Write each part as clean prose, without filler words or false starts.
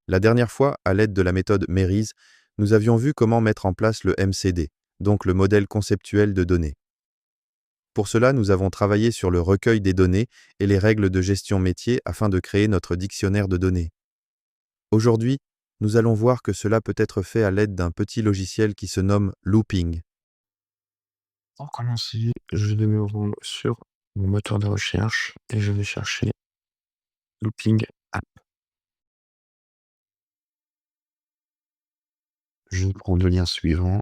La dernière fois, à l'aide de la méthode Merise, nous avions vu comment mettre en place le MCD, donc le modèle conceptuel de données. Pour cela, nous avons travaillé sur le recueil des données et les règles de gestion métier afin de créer notre dictionnaire de données. Aujourd'hui, nous allons voir que cela peut être fait à l'aide d'un petit logiciel qui se nomme Looping. Pour commencer, je vais me rendre sur mon moteur de recherche et je vais chercher Looping App. Je prends le lien suivant,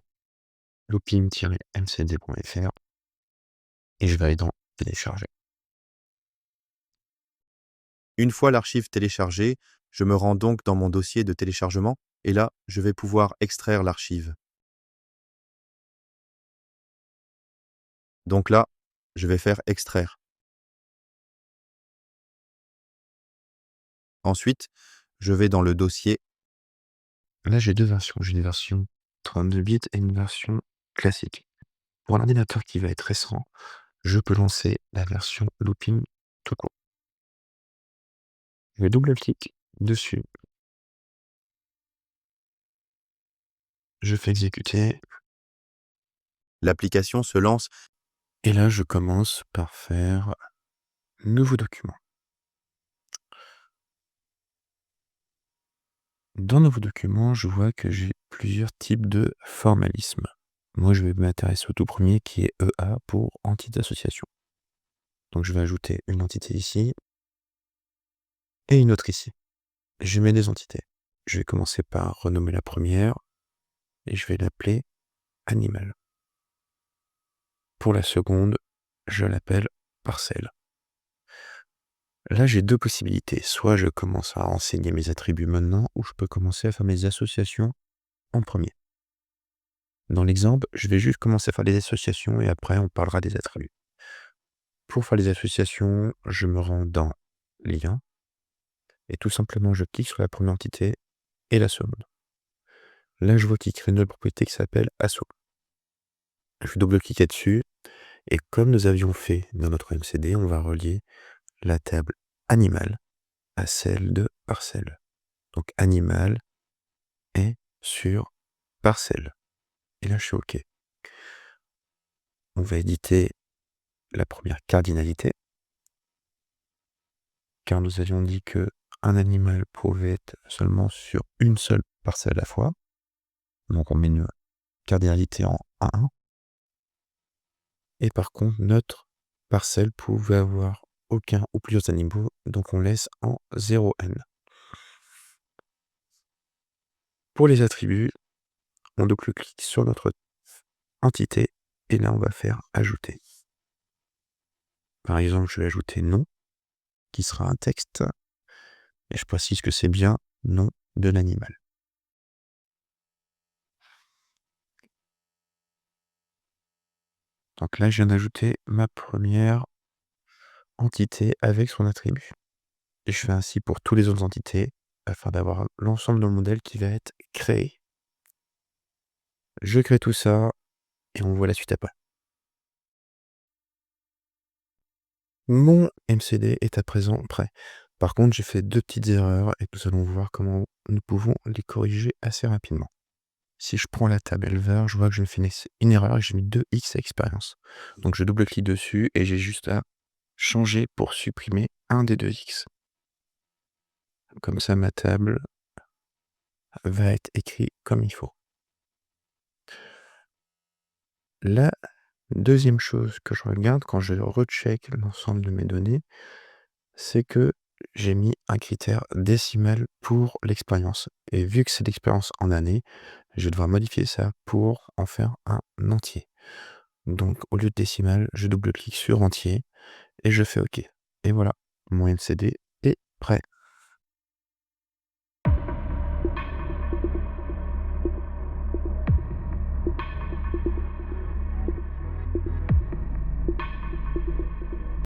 looping-mcd.fr et je vais aller dans télécharger. Une fois l'archive téléchargée, je me rends donc dans mon dossier de téléchargement et là, je vais pouvoir extraire l'archive. Donc là, je vais faire extraire. Ensuite, je vais dans le dossier. Là, j'ai deux versions. J'ai une version 32 bits et une version classique. Pour un ordinateur qui va être récent, je peux lancer la version Looping tout court. Je vais double-clic dessus. Je fais exécuter. L'application se lance Et là, je commence par faire nouveau document. Dans nouveau document, je vois que j'ai plusieurs types de formalisme. Moi, je vais m'intéresser au tout premier qui est EA pour entité d'association. Donc, je vais ajouter une entité ici et une autre ici. Je mets des entités. Je vais commencer par renommer la première et je vais l'appeler animal. Pour la seconde, je l'appelle parcelle. Là, j'ai deux possibilités. Soit je commence à enseigner mes attributs maintenant, ou je peux commencer à faire mes associations en premier. Dans l'exemple, je vais juste commencer à faire des associations et après, on parlera des attributs. Pour faire les associations, je me rends dans Lien et tout simplement, je clique sur la première entité et la seconde. Là, je vois qu'il crée une nouvelle propriété qui s'appelle asso. Je vais double-cliquer dessus et comme nous avions fait dans notre MCD, on va relier la table animal à celle de parcelle. Donc animal est sur parcelle. Et là, je suis OK. On va éditer la première cardinalité, car nous avions dit que un animal pouvait être seulement sur une seule parcelle à la fois. Donc on met une cardinalité en 1. Et par contre, notre parcelle pouvait avoir aucun ou plusieurs animaux, donc on laisse en 0n. Pour les attributs, on double-clique sur notre entité et là on va faire ajouter. Par exemple, je vais ajouter nom, qui sera un texte, et je précise que c'est bien nom de l'animal. Donc là, je viens d'ajouter ma première entité avec son attribut. Et je fais ainsi pour toutes les autres entités, afin d'avoir l'ensemble de mon modèle qui va être créé. Je crée tout ça, et on voit la suite après. Mon MCD est à présent prêt. Par contre, j'ai fait deux petites erreurs, et nous allons voir comment nous pouvons les corriger assez rapidement. Si je prends la table éleveur, je vois que je fais une erreur et j'ai mis 2x à expérience. Donc je double-clique dessus, et j'ai juste à changer pour supprimer un des 2x. Comme ça, ma table va être écrite comme il faut. La deuxième chose que je regarde quand je recheck l'ensemble de mes données, c'est que j'ai mis un critère décimal pour l'expérience. Et vu que c'est l'expérience en années, je vais devoir modifier ça pour en faire un entier. Donc au lieu de décimal, je double-clique sur entier et je fais OK. Et voilà, mon MCD est prêt.